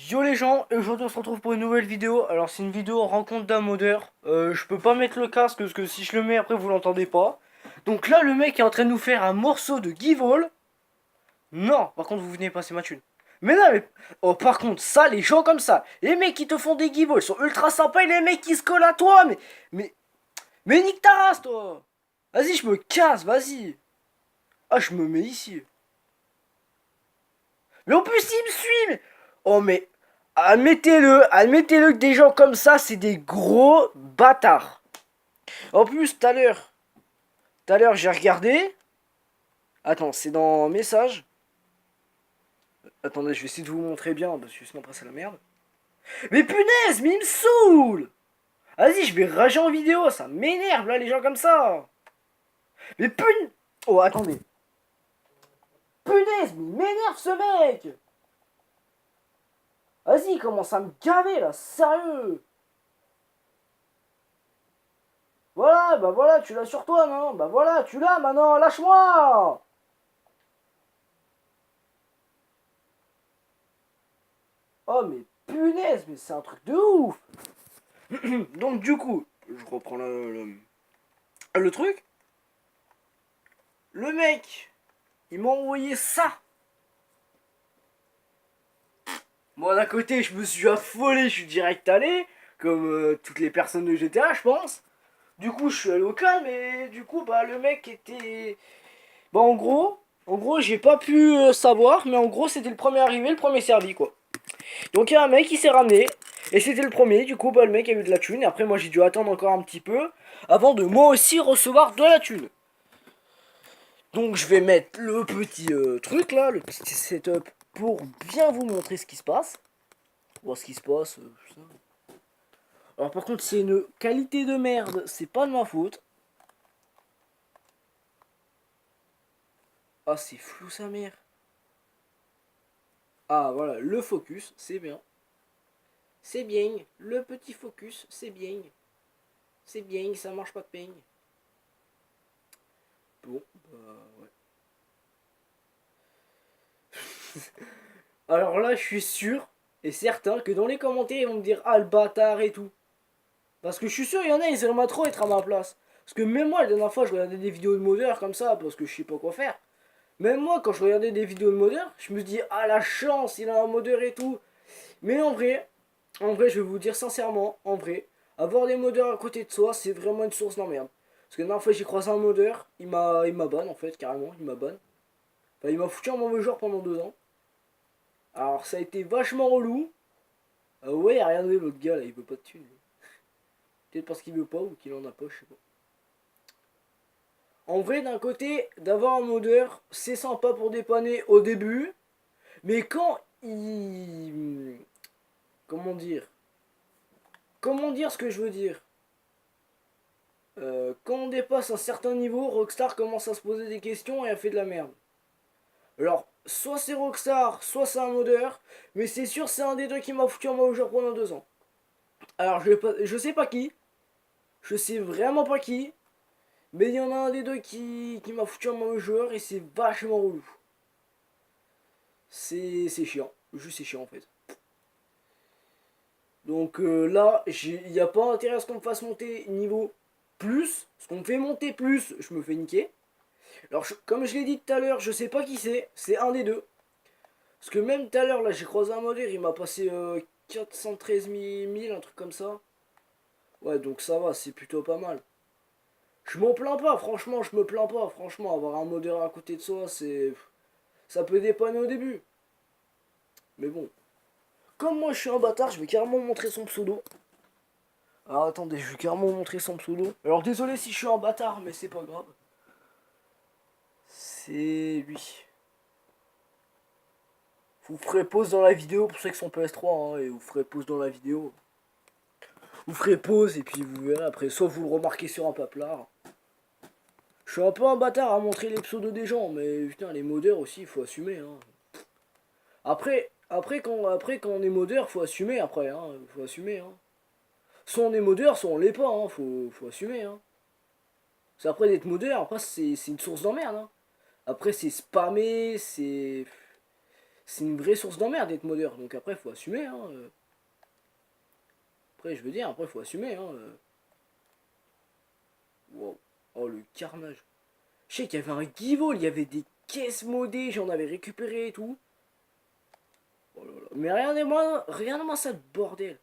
Yo les gens, et aujourd'hui on se retrouve pour une nouvelle vidéo. Alors c'est une vidéo rencontre d'un modeur. Je peux pas mettre le casque parce que si je le mets après vous l'entendez pas. Donc là le mec est en train de nous faire un morceau de Give All. Non, par contre vous venez passer ma thune. Mais non mais... Oh par contre ça, les gens comme ça, les mecs qui te font des Give All sont ultra sympas et les mecs qui se collent à toi. Mais... Mais nique ta race toi. Vas-y je me casse, vas-y. Ah je me mets ici. Mais en plus il me suit mais... Oh mais... Admettez-le que des gens comme ça, c'est des gros bâtards. En plus, tout à l'heure, j'ai regardé. Attends, c'est dans message. Attendez, je vais essayer de vous montrer bien, parce que sinon après c'est la merde. Mais punaise, mais il me saoule. Vas-y, je vais rager en vidéo, ça m'énerve là, les gens comme ça. Mais punaise. Oh, attendez. Punaise, mais il m'énerve ce mec. Vas-y, il commence à me gaver là, sérieux. Voilà, bah voilà, tu l'as sur toi, non? Bah voilà, tu l'as maintenant, lâche-moi. Oh mais punaise, mais c'est un truc de ouf. Donc du coup, je reprends le truc. Le mec, il m'a envoyé ça. Moi d'un côté, je me suis affolé, je suis direct allé, comme toutes les personnes de GTA, je pense. Du coup, je suis allé au calme et du coup, bah le mec était... Bah en gros, j'ai pas pu savoir, mais en gros, c'était le premier arrivé, le premier servi, quoi. Donc il y a un mec qui s'est ramené, et c'était le premier, du coup, bah le mec a eu de la thune, et après moi j'ai dû attendre encore un petit peu, avant de moi aussi recevoir de la thune. Donc je vais mettre le petit truc là, le petit setup pour bien vous montrer ce qui se passe. Voir ce qui se passe. Ça. Alors par contre c'est une qualité de merde, c'est pas de ma faute. Ah c'est flou sa mère. Ah voilà, le focus, c'est bien. C'est bien, le petit focus, c'est bien. C'est bien, ça marche pas de peigne. Bon, bah ouais. Alors là je suis sûr et certain que dans les commentaires ils vont me dire ah le bâtard et tout. Parce que je suis sûr, il y en a, ils aimeraient trop être à ma place. Parce que même moi, la dernière fois, je regardais des vidéos de modeur comme ça, parce que je sais pas quoi faire. Même moi, quand je regardais des vidéos de modeur, je me dis, ah la chance, il a un modeur et tout. Mais en vrai, je vais vous dire sincèrement, en vrai, avoir des modeurs à côté de soi, c'est vraiment une source d'emmerde. Parce que la dernière fois, j'ai croisé un modeur, il m'a ban en fait, carrément, il m'a ban. Enfin, il m'a foutu en mauvais joueur pendant 2 ans. Alors, ça a été vachement relou. Ah ouais, regardez l'autre gars là, il veut pas de thunes. Peut-être parce qu'il veut pas ou qu'il en a pas, je sais pas. En vrai, d'un côté, d'avoir un modeur, c'est sympa pour dépanner au début, mais quand il... Comment dire? Comment dire ce que je veux dire? Quand on dépasse un certain niveau, Rockstar commence à se poser des questions et a fait de la merde. Alors, soit c'est Rockstar, soit c'est un modeur, mais c'est sûr c'est un des deux qui m'a foutu en mauvais joueur pendant 2 ans. Alors, je sais pas qui, je sais vraiment pas qui, mais il y en a un des deux qui m'a foutu en mauvais joueur et c'est vachement relou. C'est chiant. Juste c'est chiant en fait. Donc là, il n'y a pas intérêt à ce qu'on me fasse monter niveau plus. Ce qu'on me fait monter plus, je me fais niquer. Alors comme je l'ai dit tout à l'heure, je sais pas qui c'est. C'est un des deux. Parce que même tout à l'heure, là, j'ai croisé un modèle, il m'a passé 413 000, un truc comme ça. Ouais, donc ça va, c'est plutôt pas mal. Je m'en plains pas, franchement, je me plains pas. Franchement, avoir un modèle à côté de soi, c'est... Ça peut dépanner au début. Mais bon, comme moi je suis un bâtard, je vais carrément montrer son pseudo. Alors attendez, je vais carrément montrer son pseudo. Alors désolé si je suis un bâtard, mais c'est pas grave. C'est lui. Vous ferez pause dans la vidéo pour ceux qui sont PS3, hein, et vous ferez pause dans la vidéo. Vous ferez pause et puis vous verrez après. Soit vous le remarquez sur un paplard. Je suis un peu un bâtard à montrer les pseudos des gens, mais putain, les modeurs aussi, il faut assumer. Hein. Après, quand on est modeur, faut assumer après. Hein, faut assumer. Hein. Soit on est modeur, soit on l'est pas. Hein, faut assumer. Hein. C'est après d'être modeur, après c'est une source d'emmerde. Hein. Après c'est spammé, c'est une vraie source d'emmerde d'être modeur. Donc après, faut assumer. Hein. Après, je veux dire, après, faut assumer. Hein. Wow. Oh, le carnage. Je sais qu'il y avait un Givol, il y avait des caisses modées, j'en avais récupéré et tout. Oh là là. Mais regardez-moi ça, le bordel.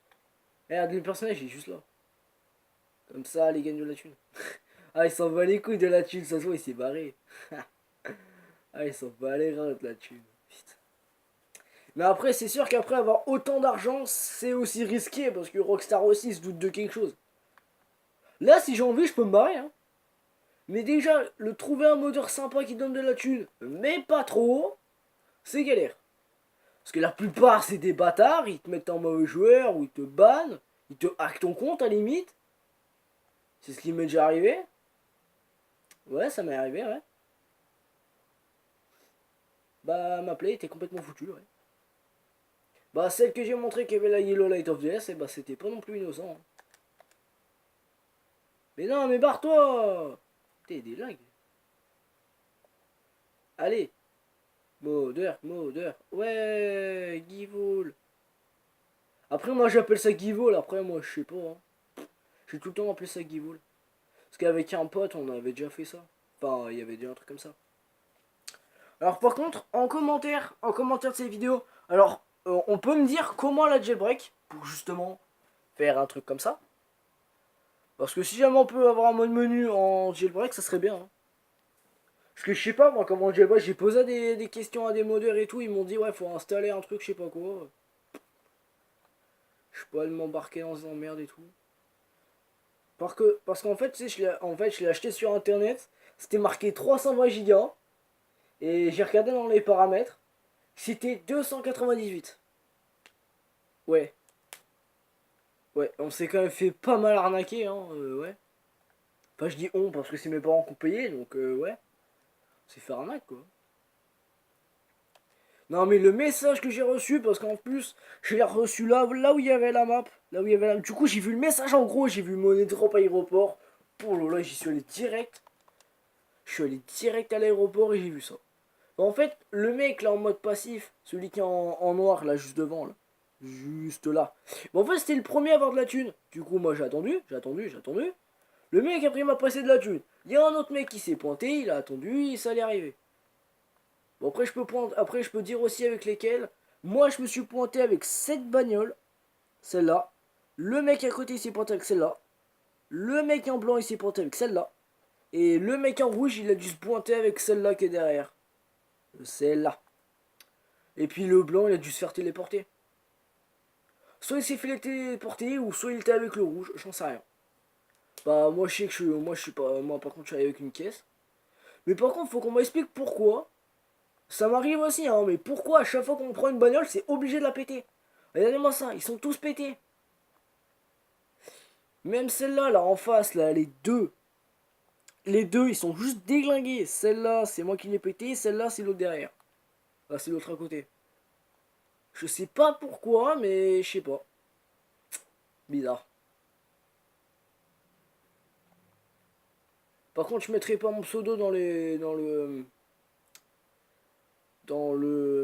Regarde, le personnage, il est juste là. Comme ça, les gagne de la thune. Ah, il s'en bat les couilles de la thune, ça se voit, il s'est barré. Ah, il s'en bat les reins de la thune. Putain. Mais après, c'est sûr qu'après avoir autant d'argent, c'est aussi risqué parce que Rockstar aussi se doute de quelque chose. Là, si j'ai envie, je peux me barrer. Hein. Mais déjà, le trouver un modeur sympa qui donne de la thune, mais pas trop, c'est galère. Parce que la plupart, c'est des bâtards, ils te mettent en mauvais joueur, ou ils te bannent, ils te hackent ton compte à la limite. C'est ce qui m'est déjà arrivé. Ouais, ça m'est arrivé, ouais. Bah, ma play était complètement foutue, ouais. Bah, celle que j'ai montré qui avait la Yellow Light of the S, et bah, c'était pas non plus innocent. Hein. Mais non, mais barre-toi! T'es des lags. Allez! Modeur. Ouais, Givol. Après, moi, j'appelle ça Givol. Après, moi, je sais pas. Hein. J'ai tout le temps appelé ça Givol. Parce qu'avec un pote, on avait déjà fait ça. Enfin, il y avait déjà un truc comme ça. Alors, par contre, en commentaire de cette vidéo, alors, on peut me dire comment la jailbreak pour justement faire un truc comme ça. Parce que si jamais on peut avoir un mode menu en jailbreak, ça serait bien. Hein. Parce que je sais pas, moi, comment jailbreak, j'ai posé des questions à des modeurs et tout. Ils m'ont dit, ouais, faut installer un truc, je sais pas quoi. Je peux aller m'embarquer dans une emmerde et tout. Parce qu'en fait, tu sais, je l'ai acheté sur internet. C'était marqué 320 Go. Et j'ai regardé dans les paramètres. C'était 298. Ouais. Ouais, on s'est quand même fait pas mal arnaquer, hein. Ouais. Enfin, je dis on parce que c'est mes parents qui ont payé, donc ouais. On s'est fait arnaque, quoi. Non, mais le message que j'ai reçu, parce qu'en plus, je l'ai reçu là où il y avait la map. Là où il y avait la... Du coup, j'ai vu le message en gros, j'ai vu monnaie drop aéroport. Oh là là, j'y suis allé direct. Je suis allé direct à l'aéroport et j'ai vu ça. En fait, le mec là en mode passif, celui qui est en noir là, juste devant, là. Juste là. Bon, en fait, c'était le premier à avoir de la thune. Du coup, moi j'ai attendu. Le mec après il m'a passé de la thune. Il y a un autre mec qui s'est pointé, il a attendu, et ça allait arriver. Bon, après, je peux dire aussi avec lesquels. Moi, je me suis pointé avec cette bagnole, celle-là. Le mec à côté, il s'est pointé avec celle-là. Le mec en blanc, il s'est pointé avec celle-là. Et le mec en rouge, il a dû se pointer avec celle-là qui est derrière. Celle-là. Et puis le blanc, il a dû se faire téléporter. Soit il s'est fait téléporter, ou soit il était avec le rouge, j'en sais rien. Bah, moi, je sais que je suis pas. Moi, par contre, je suis avec une caisse. Mais par contre, faut qu'on m'explique pourquoi. Ça m'arrive aussi, hein, mais pourquoi à chaque fois qu'on prend une bagnole, c'est obligé de la péter. Regardez-moi ça, ils sont tous pétés. Même celle-là, là, en face, là, les deux. Les deux, ils sont juste déglingués. Celle-là, c'est moi qui l'ai pété. Celle-là, c'est l'autre derrière. Là, c'est l'autre à côté. Je sais pas pourquoi, mais je sais pas. Bizarre. Par contre, je mettrai pas mon pseudo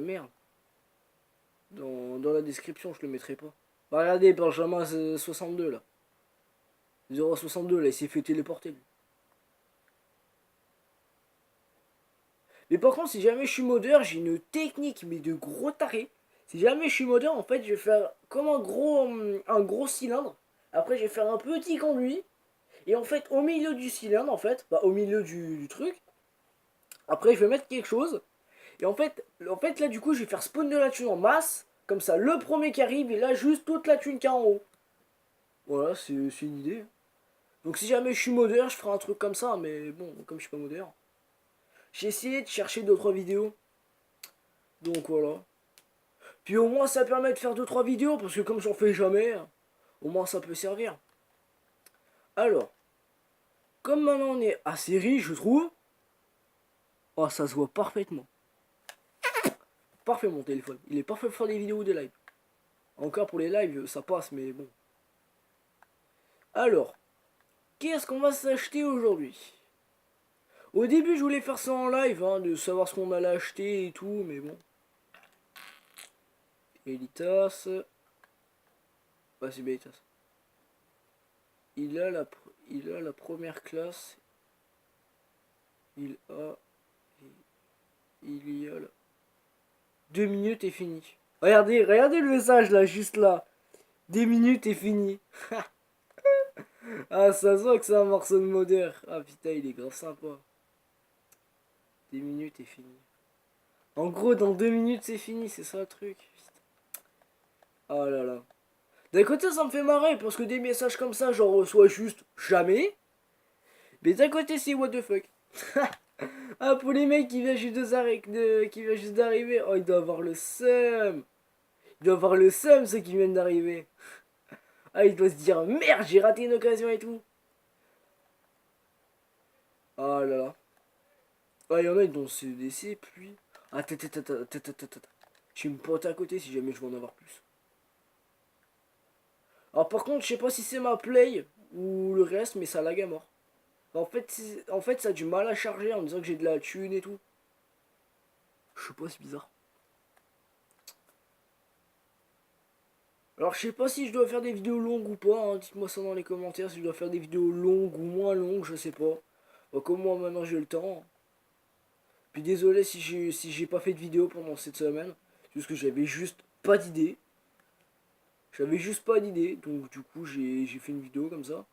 merde. Dans la description, je le mettrai pas. Bah, regardez, Benjamin 62 là. 0,62 là, il s'est fait téléporter lui. Mais par contre, si jamais je suis modeur, j'ai une technique, mais de gros taré. Si jamais je suis modeur, en fait, je vais faire comme un gros cylindre. Après, je vais faire un petit conduit. Et en fait, au milieu du cylindre, en fait, bah, au milieu du truc, après, je vais mettre quelque chose. Et en fait, là, du coup, je vais faire spawn de la thune en masse. Comme ça, le premier qui arrive, il a juste toute la thune qu'il y a en haut. Voilà, c'est une idée. Donc, si jamais je suis modeur, je ferai un truc comme ça. Mais bon, comme je suis pas modeur. J'ai essayé de chercher d'autres vidéos. Donc, voilà. Puis au moins, ça permet de faire 2-3 vidéos. Parce que comme j'en fais jamais, au moins, ça peut servir. Alors, comme maintenant on est assez riche, je trouve. Oh, ça se voit parfaitement. Parfait mon téléphone. Il est parfait pour faire des vidéos ou des lives. Encore pour les lives, ça passe, mais bon. Alors, qu'est-ce qu'on va s'acheter aujourd'hui? Au début, je voulais faire ça en live, hein, de savoir ce qu'on allait acheter et tout, mais bon. Elitas. Bah c'est Belitas. Il a la première classe. Il y a 2 minutes et fini. Regardez le message là, juste là. 2 minutes et fini. Ah, ça se voit que c'est un morceau de modeur. Ah putain, il est grave sympa. 2 minutes et fini. En gros, dans 2 minutes, c'est fini, c'est ça le truc. Oh là là. D'un côté, ça me fait marrer parce que des messages comme ça, j'en reçois juste jamais. Mais d'un côté, c'est what the fuck. Ah, pour les mecs qui viennent juste qui viennent juste d'arriver. Oh, il doit avoir le seum. Il doit avoir le seum, ceux qui viennent d'arriver. Ah, il doit se dire merde, j'ai raté une occasion et tout. Oh là là. Ah, il y en a, ils vont se laisser, puis. Ah, attends. Je vais me porter à côté si jamais je veux en avoir plus. Alors, par contre, je sais pas si c'est ma play ou le reste, mais ça lag à mort. En fait, ça a du mal à charger en disant que j'ai de la thune et tout. Je sais pas, c'est bizarre. Alors, je sais pas si je dois faire des vidéos longues ou pas, hein. Dites-moi ça dans les commentaires si je dois faire des vidéos longues ou moins longues, je sais pas. Bah, comme moi maintenant j'ai le temps. Puis désolé si j'ai pas fait de vidéo pendant cette semaine. C'est juste que j'avais juste pas d'idée. J'avais juste pas d'idée. Donc du coup j'ai fait une vidéo comme ça.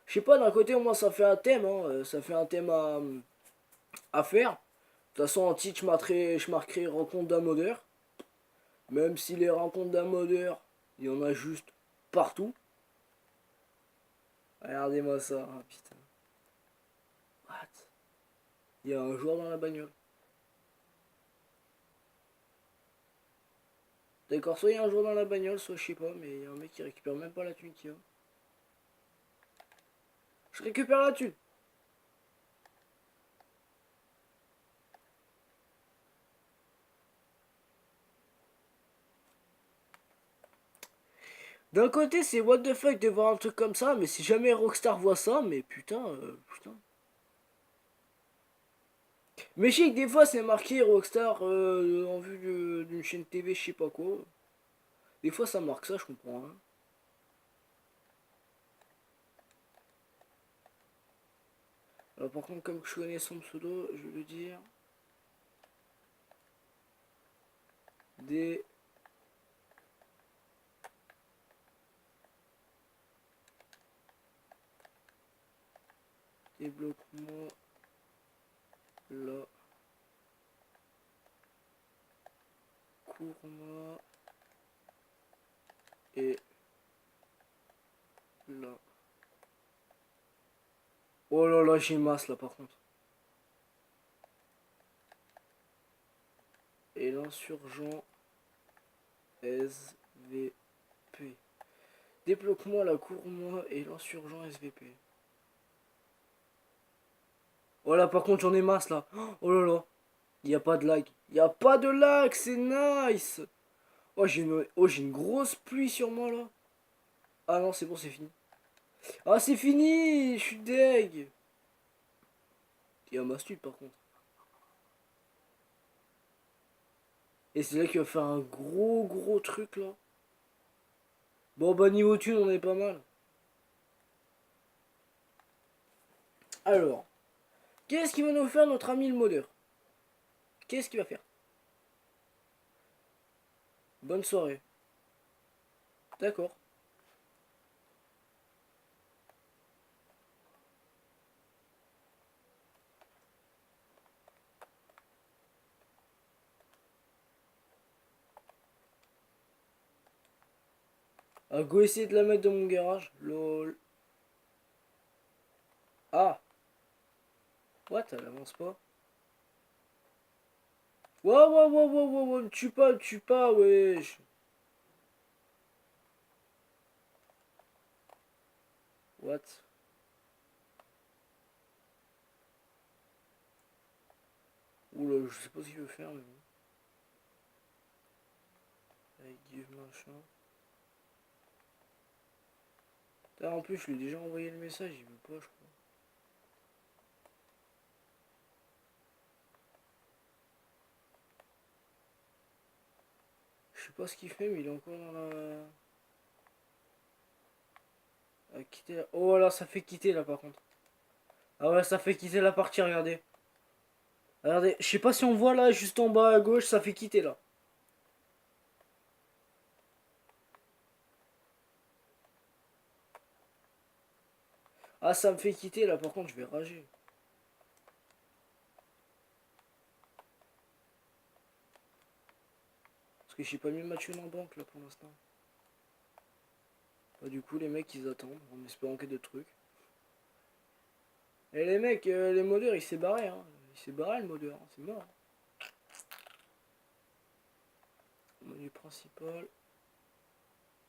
Je sais pas, d'un côté au moins ça fait un thème, hein. Ça fait un thème à faire. De toute façon en titre je marquerai rencontre d'un modeur. Même si les rencontres d'un modeur, il y en a juste partout. Regardez-moi ça, hein, putain. What? Il y a un joueur dans la bagnole. D'accord, soit il y a un joueur dans la bagnole, soit je sais pas, mais il y a un mec qui récupère même pas la thune qu'il y a. Je récupère la thune. D'un côté, c'est what the fuck de voir un truc comme ça, mais si jamais Rockstar voit ça, mais putain, putain. Mais je sais que des fois c'est marqué Rockstar en vue d'une chaîne TV, je sais pas quoi. Des fois ça marque ça, je comprends. Hein. Alors, par contre, comme je connais son pseudo, je vais le dire. Des. Débloque-moi la courma et la. Oh là là, j'ai masse là par contre. Et l'insurgent SVP. Débloque-moi la courma et l'insurgent SVP. Oh là, par contre, j'en ai masse là. Oh là là. Il n'y a pas de lag. Il n'y a pas de lag, c'est nice. Oh, j'ai une grosse pluie sur moi là. Ah non, c'est bon, c'est fini. Ah, c'est fini. Je suis deg. Il y a ma stud par contre. Et c'est là qu'il va faire un gros truc là. Bon, bah, niveau thune, on est pas mal. Alors, qu'est-ce qu'il va nous faire notre ami le modeur? Qu'est-ce qu'il va faire? Bonne soirée. D'accord. Ah, go essayer de la mettre dans mon garage. Lol. Ah. What? Elle avance pas. Me tue pas, wesh. What? Oula, je sais pas ce qu'il veut faire, mais bon. Avec give machin. Ah, en plus, je lui ai déjà envoyé le message, il veut pas, je crois. Je sais pas ce qu'il fait, mais il est encore dans la... À quitter la... Oh là, ça fait quitter là par contre. Ah ouais, ça fait quitter la partie, regardez. Regardez, je sais pas si on voit là, juste en bas à gauche, ça fait quitter là. Ah, ça me fait quitter là, par contre, je vais rager. Parce que j'ai pas mis le match en banque là pour l'instant. Bah, du coup, les mecs ils attendent en espérant qu'il y ait de trucs. Et les mecs, les modeurs il s'est barré, hein. Il s'est barré le modeur, hein. C'est mort. Menu principal.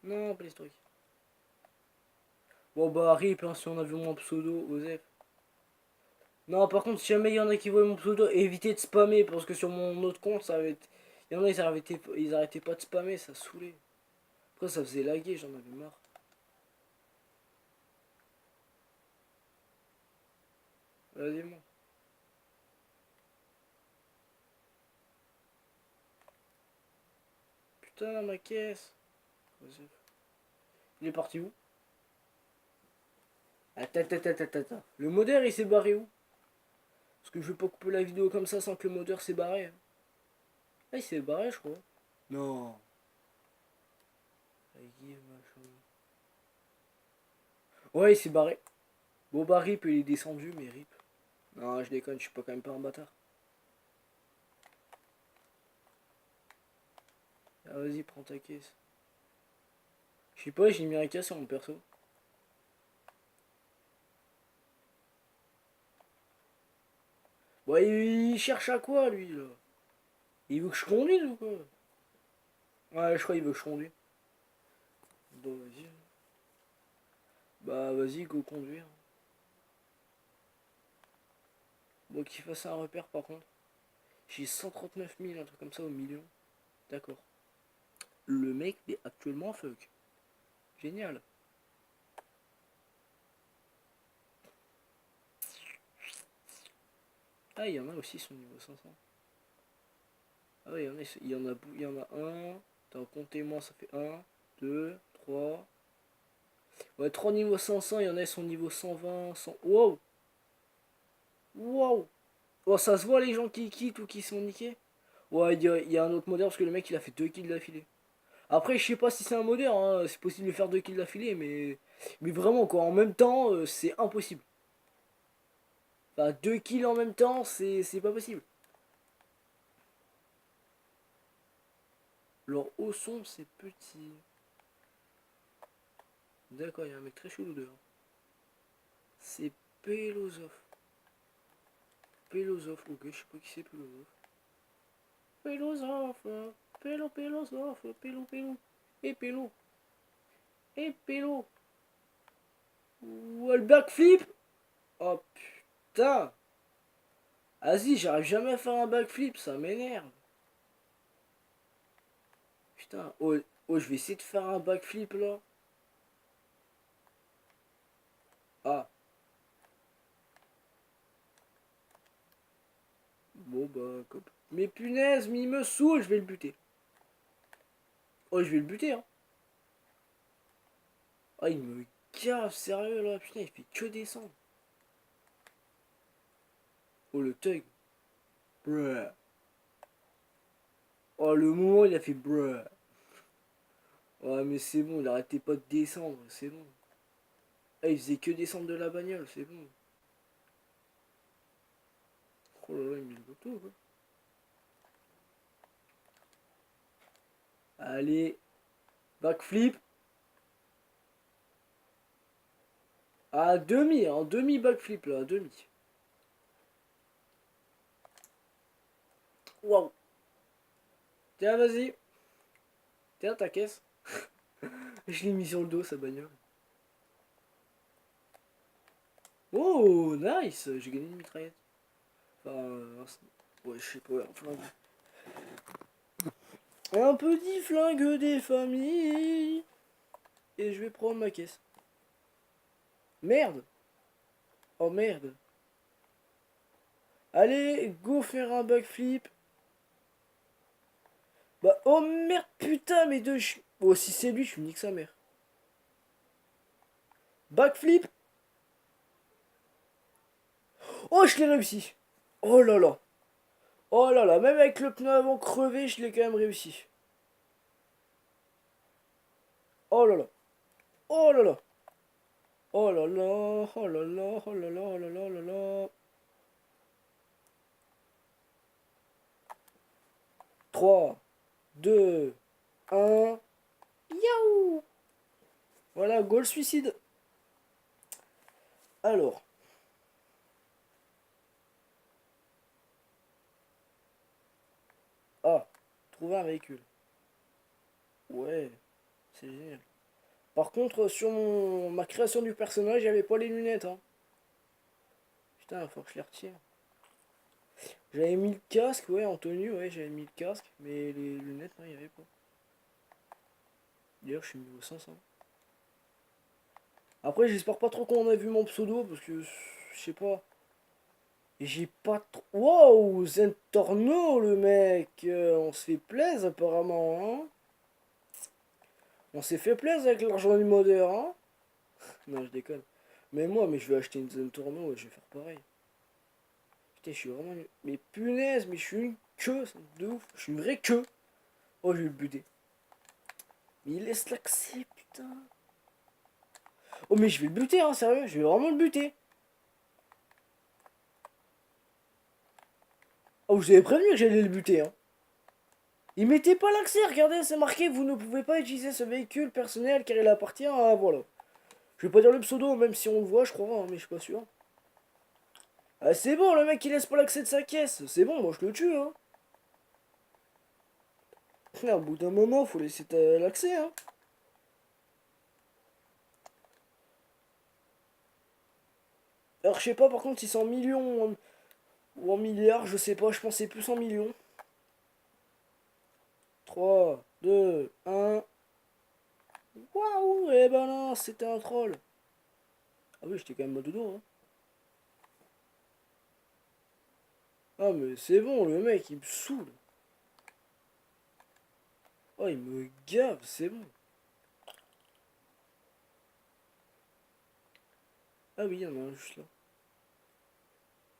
Non, pas l'historique. Bon bah rip, hein, si on a vu mon pseudo, Osef. Non, par contre, si jamais il y en a qui voient mon pseudo, évitez de spammer parce que sur mon autre compte, ça va être. Il y en a, ils arrêtaient pas de spammer, ça saoulait. Après, ça faisait laguer, j'en avais marre. Vas-y, moi. Putain, ma caisse. Osef. Il est parti où? Attends. Le modeur, il s'est barré où? Parce que je vais pas couper la vidéo comme ça sans que le modeur s'est barré, hein. Ah, il s'est barré, je crois. Non. Ouais, il s'est barré. Bon, bah, rip, il est descendu, mais rip. Non, je déconne, je suis pas quand même pas un bâtard. Ah, vas-y, prends ta caisse. Je sais pas, j'ai mis un cas sur mon perso. Ouais, il cherche à quoi, lui, là? Il veut que je conduise ou quoi? Ouais, je crois qu'il veut que je conduise. Bon, vas-y. Bah, vas-y, go conduire. Bon, qu'il fasse un repère, par contre. J'ai 139 000, un truc comme ça, au million. D'accord. Le mec est actuellement fuck. Génial. Ah, il y en a aussi son niveau 500. Ah ouais, il y en a un. Attends, comptez-moi, ça fait un, 2, 3. Ouais, 3 niveaux 500, il y en a, son niveau 120, 100. Wow! Wow! Oh, ça se voit les gens qui quittent ou qui sont niqués? Ouais, il y a un autre modeur parce que le mec il a fait 2 kills d'affilée. Après, je sais pas si c'est un modeur, hein, c'est possible de faire 2 kills d'affilée, mais vraiment quoi, en même temps, c'est impossible. Enfin, 2 kills en même temps, c'est pas possible. Leur haut son, c'est petit. D'accord, il y a un mec très chelou dehors. C'est Pelosov. Pelosov, ok, je sais pas qui c'est Pelosov. Pelosov, Pelosov, et Pélo, et Pélo. Ouah, le backflip. Oh putain. Vas-y, j'arrive jamais à faire un backflip, ça m'énerve. Putain, oh, je vais essayer de faire un backflip là. Ah, bon bah, mais punaise, mais il me saoule, je vais le buter. Oh, je vais le buter, hein. Ah, il me gaffe, sérieux là, putain, il fait que descendre. Oh, le thug. Bruh. Oh, le moment, il a fait bruh. Ouais, mais c'est bon, il arrêtait pas de descendre, c'est bon. Ah, il faisait que descendre de la bagnole, c'est bon. Oh là là, il met le bateau, quoi. Allez, backflip. À demi, en demi backflip là, à demi. Waouh. Tiens, vas-y. Tiens, ta caisse. Je l'ai mis sur le dos, sa bagnole. Oh, nice. J'ai gagné une mitraillette. Enfin, ouais, je sais pas, un flingue. Un petit flingue des familles. Et je vais prendre ma caisse. Merde. Oh merde. Allez, go faire un backflip. Bah, oh merde, putain, mais deux... Oh, si c'est lui, je lui nique sa mère. Backflip. Oh, je l'ai réussi. Oh là là. Oh là là, même avec le pneu avant crevé, je l'ai quand même réussi. Oh là là. Oh là là. Oh là là. Oh là là. Oh là là. Oh là là. Oh là là. 3, 2, 1. Yaou. Voilà, goal suicide. Alors. Ah, trouver un véhicule. Ouais, c'est génial. Par contre, sur ma création du personnage, j'avais pas les lunettes. Hein. Putain, faut que je les retire. J'avais mis le casque, ouais, en tenue, ouais, j'avais mis le casque. Mais les lunettes, non, il n'y avait pas. D'ailleurs, je suis niveau 500. Après, j'espère pas trop qu'on a vu mon pseudo, parce que, je sais pas. J'ai pas trop... Wow, Zentorno, le mec. On se fait plaisir, apparemment, hein. On s'est fait plaisir avec l'argent du modeur, hein. Non, je déconne. Mais moi, mais je vais acheter une Zentorno et je vais faire pareil. Putain, je suis vraiment... Mais punaise, mais je suis une queue, de ouf. Je suis une vraie queue. Oh, je vais le buter. Mais il laisse l'accès, putain. Oh, mais je vais le buter, hein, sérieux. Je vais vraiment le buter. Oh, je vous avais prévenu que j'allais le buter, hein. Il mettait pas l'accès, regardez, c'est marqué, vous ne pouvez pas utiliser ce véhicule personnel car il appartient à... Voilà. Je vais pas dire le pseudo, même si on le voit, je crois, hein, mais je suis pas sûr. Ah, c'est bon, le mec, il laisse pas l'accès de sa caisse. C'est bon, moi, je le tue, hein. Au bout d'un moment, faut laisser l'accès, hein. Alors, je sais pas, par contre, si c'est en millions ou en milliards, je sais pas, je pensais plus en millions. 3, 2, 1... Waouh, eh ben non, c'était un troll. Ah oui, j'étais quand même mode dodo, hein. Ah, mais c'est bon, le mec, il me saoule. Oh, il me gave, c'est bon. Ah oui, il y en a un juste là.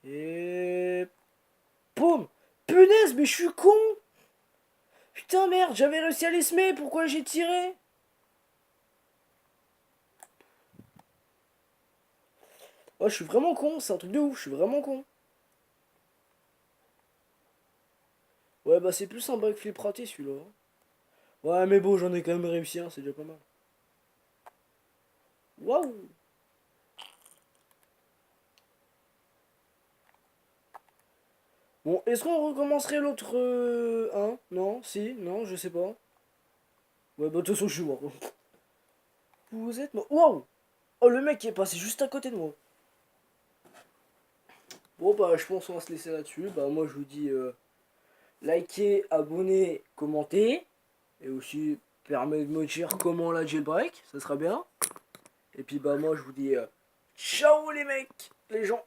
Et... Poum. Punaise, mais je suis con. Putain, merde, j'avais réussi à les semer, pourquoi j'ai tiré? Oh, je suis vraiment con, c'est un truc de ouf, je suis vraiment con. Ouais, bah c'est plus un backflip raté celui-là. Ouais, mais bon, j'en ai quand même réussi un, c'est déjà pas mal. Waouh. Bon, est-ce qu'on recommencerait l'autre 1? Non, si, non, je sais pas. Ouais, bah de toute façon, je suis mort. Vous êtes mort. Waouh. Oh, le mec qui est passé juste à côté de moi. Bon, bah, je pense qu'on va se laisser là-dessus. Bah, moi, je vous dis likez, abonnez, commentez. Et aussi, permet de me dire comment la jailbreak, ça sera bien. Et puis, bah, moi, je vous dis ciao les mecs, les gens.